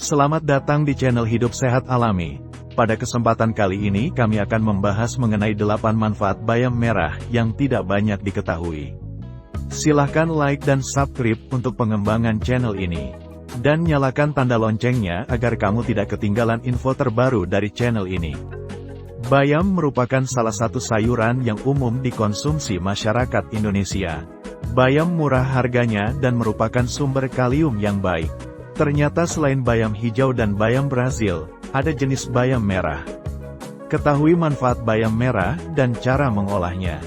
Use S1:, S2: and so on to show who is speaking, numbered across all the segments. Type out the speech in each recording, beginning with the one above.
S1: Selamat datang di channel Hidup Sehat Alami. Pada kesempatan kali ini kami akan membahas mengenai 8 manfaat bayam merah yang tidak banyak diketahui. Silahkan like dan subscribe untuk pengembangan channel ini. Dan nyalakan tanda loncengnya agar kamu tidak ketinggalan info terbaru dari channel ini. Bayam merupakan salah satu sayuran yang umum dikonsumsi masyarakat Indonesia. Bayam murah harganya dan merupakan sumber kalium yang baik. Ternyata selain bayam hijau dan bayam Brazil, ada jenis bayam merah. Ketahui manfaat bayam merah dan cara mengolahnya.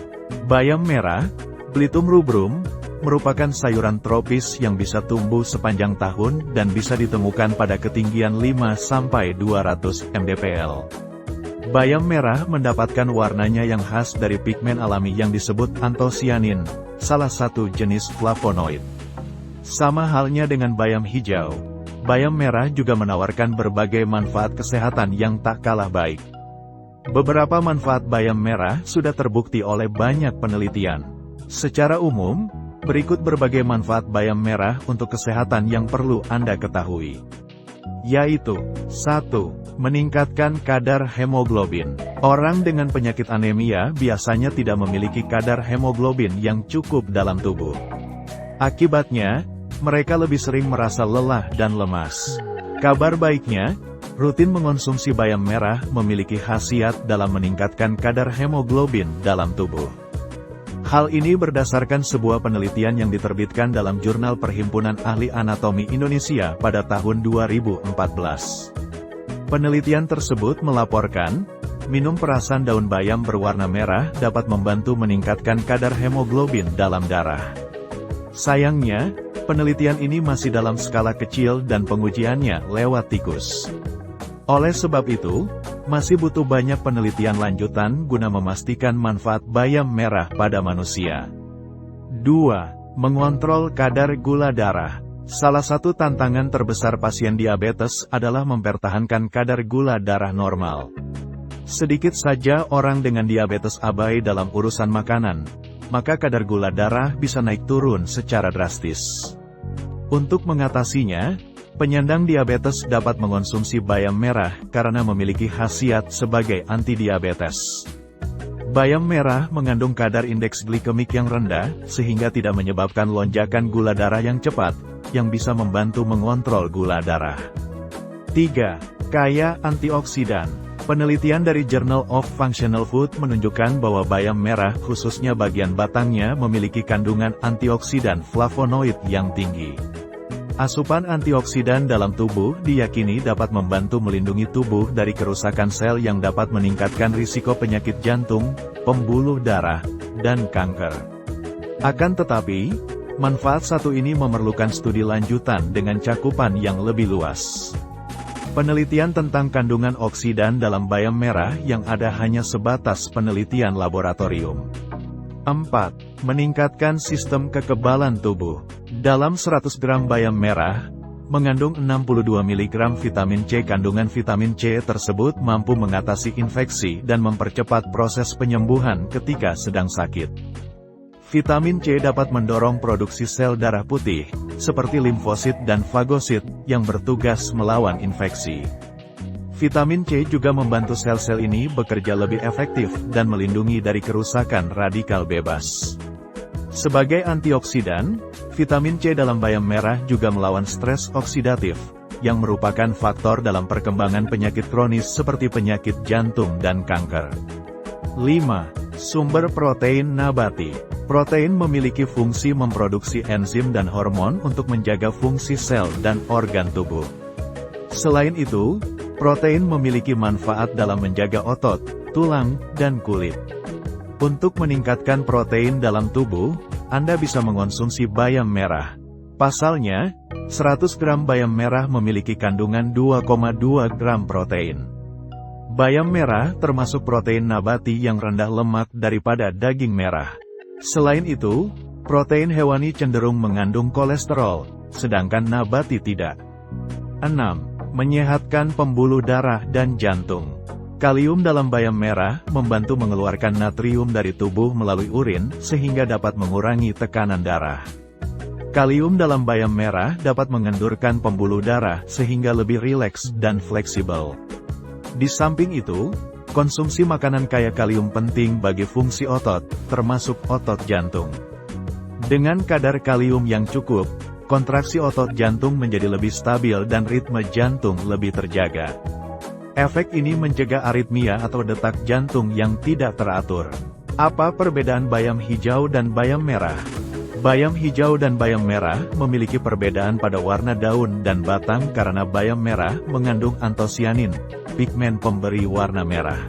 S1: Bayam merah, Belitung rubrum, merupakan sayuran tropis yang bisa tumbuh sepanjang tahun dan bisa ditemukan pada ketinggian 5-200 mdpl. Bayam merah mendapatkan warnanya yang khas dari pigmen alami yang disebut antosianin, salah satu jenis flavonoid. Sama halnya dengan bayam hijau, bayam merah juga menawarkan berbagai manfaat kesehatan yang tak kalah baik. Beberapa manfaat bayam merah sudah terbukti oleh banyak penelitian. Secara umum, berikut berbagai manfaat bayam merah untuk kesehatan yang perlu Anda ketahui. Yaitu, 1. Meningkatkan kadar hemoglobin. Orang dengan penyakit anemia biasanya tidak memiliki kadar hemoglobin yang cukup dalam tubuh. Akibatnya, mereka lebih sering merasa lelah dan lemas. Kabar baiknya, rutin mengonsumsi bayam merah memiliki khasiat dalam meningkatkan kadar hemoglobin dalam tubuh. Hal ini berdasarkan sebuah penelitian yang diterbitkan dalam Jurnal Perhimpunan Ahli Anatomi Indonesia pada tahun 2014. Penelitian tersebut melaporkan, minum perasan daun bayam berwarna merah dapat membantu meningkatkan kadar hemoglobin dalam darah. Sayangnya, penelitian ini masih dalam skala kecil dan pengujiannya lewat tikus. Oleh sebab itu, masih butuh banyak penelitian lanjutan guna memastikan manfaat bayam merah pada manusia. 2. Mengontrol kadar gula darah. Salah satu tantangan terbesar pasien diabetes adalah mempertahankan kadar gula darah normal. Sedikit saja orang dengan diabetes abai dalam urusan makanan, maka kadar gula darah bisa naik turun secara drastis. Untuk mengatasinya, penyandang diabetes dapat mengonsumsi bayam merah karena memiliki khasiat sebagai antidiabetes. Bayam merah mengandung kadar indeks glikemik yang rendah, sehingga tidak menyebabkan lonjakan gula darah yang cepat, yang bisa membantu mengontrol gula darah. 3. Kaya antioksidan. Penelitian dari Journal of Functional Food menunjukkan bahwa bayam merah khususnya bagian batangnya memiliki kandungan antioksidan flavonoid yang tinggi. Asupan antioksidan dalam tubuh diyakini dapat membantu melindungi tubuh dari kerusakan sel yang dapat meningkatkan risiko penyakit jantung, pembuluh darah, dan kanker. Akan tetapi, manfaat satu ini memerlukan studi lanjutan dengan cakupan yang lebih luas. Penelitian tentang kandungan oksidan dalam bayam merah yang ada hanya sebatas penelitian laboratorium. 4. Meningkatkan sistem kekebalan tubuh. Dalam 100 gram bayam merah, mengandung 62 mg vitamin C. Kandungan vitamin C tersebut mampu mengatasi infeksi dan mempercepat proses penyembuhan ketika sedang sakit. Vitamin C dapat mendorong produksi sel darah putih, seperti limfosit dan fagosit, yang bertugas melawan infeksi. Vitamin C juga membantu sel-sel ini bekerja lebih efektif dan melindungi dari kerusakan radikal bebas. Sebagai antioksidan, vitamin C dalam bayam merah juga melawan stres oksidatif, yang merupakan faktor dalam perkembangan penyakit kronis seperti penyakit jantung dan kanker. 5. Sumber protein nabati. Protein memiliki fungsi memproduksi enzim dan hormon untuk menjaga fungsi sel dan organ tubuh. Selain itu, protein memiliki manfaat dalam menjaga otot, tulang, dan kulit. Untuk meningkatkan protein dalam tubuh, Anda bisa mengonsumsi bayam merah. Pasalnya, 100 gram bayam merah memiliki kandungan 2,2 gram protein. Bayam merah termasuk protein nabati yang rendah lemak daripada daging merah. Selain itu, protein hewani cenderung mengandung kolesterol, sedangkan nabati tidak. 6. Menyehatkan pembuluh darah dan jantung. Kalium dalam bayam merah membantu mengeluarkan natrium dari tubuh melalui urin, sehingga dapat mengurangi tekanan darah. Kalium dalam bayam merah dapat mengendurkan pembuluh darah sehingga lebih rileks dan fleksibel. Di samping itu, konsumsi makanan kaya kalium penting bagi fungsi otot, termasuk otot jantung. Dengan kadar kalium yang cukup, kontraksi otot jantung menjadi lebih stabil dan ritme jantung lebih terjaga. Efek ini mencegah aritmia atau detak jantung yang tidak teratur. Apa perbedaan bayam hijau dan bayam merah? Bayam hijau dan bayam merah memiliki perbedaan pada warna daun dan batang karena bayam merah mengandung antosianin, pigmen pemberi warna merah.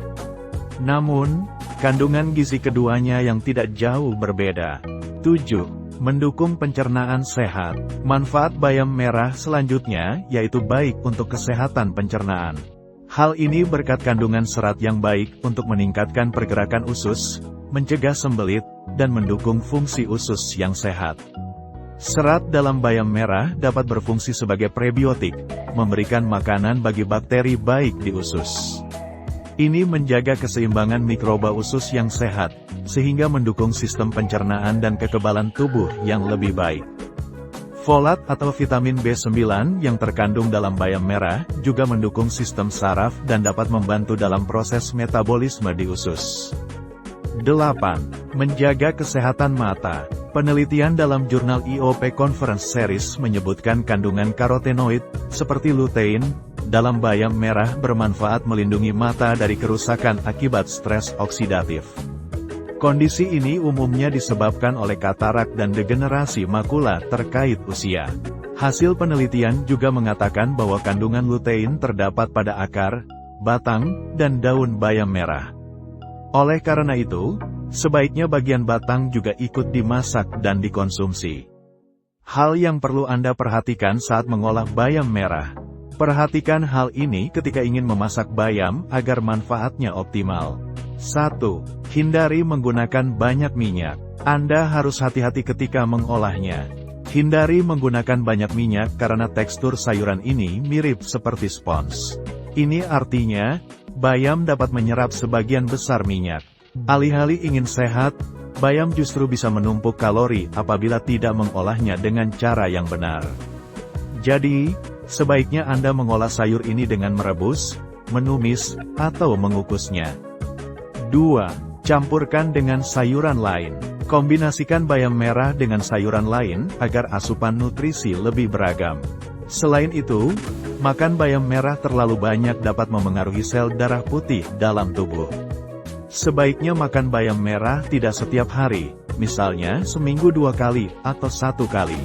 S1: Namun, kandungan gizi keduanya yang tidak jauh berbeda. 7. Mendukung pencernaan sehat. Manfaat bayam merah selanjutnya yaitu baik untuk kesehatan pencernaan. Hal ini berkat kandungan serat yang baik untuk meningkatkan pergerakan usus, mencegah sembelit, dan mendukung fungsi usus yang sehat. Serat dalam bayam merah dapat berfungsi sebagai prebiotik, memberikan makanan bagi bakteri baik di usus. Ini menjaga keseimbangan mikroba usus yang sehat, sehingga mendukung sistem pencernaan dan kekebalan tubuh yang lebih baik. Folat atau vitamin B9 yang terkandung dalam bayam merah juga mendukung sistem saraf dan dapat membantu dalam proses metabolisme di usus. 8. Menjaga kesehatan mata. Penelitian dalam jurnal EOP Conference Series menyebutkan kandungan karotenoid, seperti lutein, dalam bayam merah bermanfaat melindungi mata dari kerusakan akibat stres oksidatif. Kondisi ini umumnya disebabkan oleh katarak dan degenerasi makula terkait usia. Hasil penelitian juga mengatakan bahwa kandungan lutein terdapat pada akar, batang, dan daun bayam merah. Oleh karena itu, sebaiknya bagian batang juga ikut dimasak dan dikonsumsi. Hal yang perlu Anda perhatikan saat mengolah bayam merah. Perhatikan hal ini ketika ingin memasak bayam agar manfaatnya optimal. 1. Hindari menggunakan banyak minyak. Anda harus hati-hati ketika mengolahnya. Hindari menggunakan banyak minyak karena tekstur sayuran ini mirip seperti spons. Ini artinya, bayam dapat menyerap sebagian besar minyak. Alih-alih ingin sehat, bayam justru bisa menumpuk kalori apabila tidak mengolahnya dengan cara yang benar. Jadi, sebaiknya Anda mengolah sayur ini dengan merebus, menumis, atau mengukusnya. 2. Campurkan dengan sayuran lain. Kombinasikan bayam merah dengan sayuran lain agar asupan nutrisi lebih beragam. Selain itu, makan bayam merah terlalu banyak dapat memengaruhi sel darah putih dalam tubuh. Sebaiknya makan bayam merah tidak setiap hari, misalnya seminggu 2 kali atau 1 kali.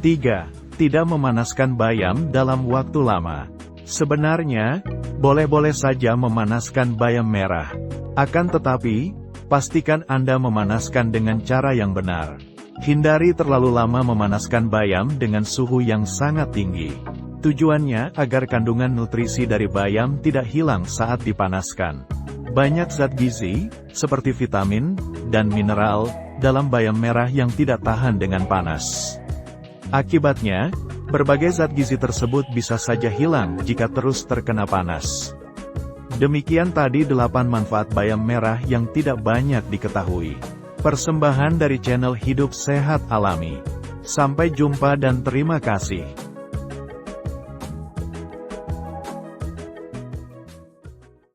S1: 3. Tidak memanaskan bayam dalam waktu lama. Sebenarnya, boleh-boleh saja memanaskan bayam merah. Akan tetapi, pastikan Anda memanaskan dengan cara yang benar. Hindari terlalu lama memanaskan bayam dengan suhu yang sangat tinggi. Tujuannya agar kandungan nutrisi dari bayam tidak hilang saat dipanaskan. Banyak zat gizi, seperti vitamin, dan mineral, dalam bayam merah yang tidak tahan dengan panas. Akibatnya, berbagai zat gizi tersebut bisa saja hilang jika terus terkena panas. Demikian tadi 8 manfaat bayam merah yang tidak banyak diketahui. Persembahan dari channel Hidup Sehat Alami. Sampai jumpa dan terima kasih.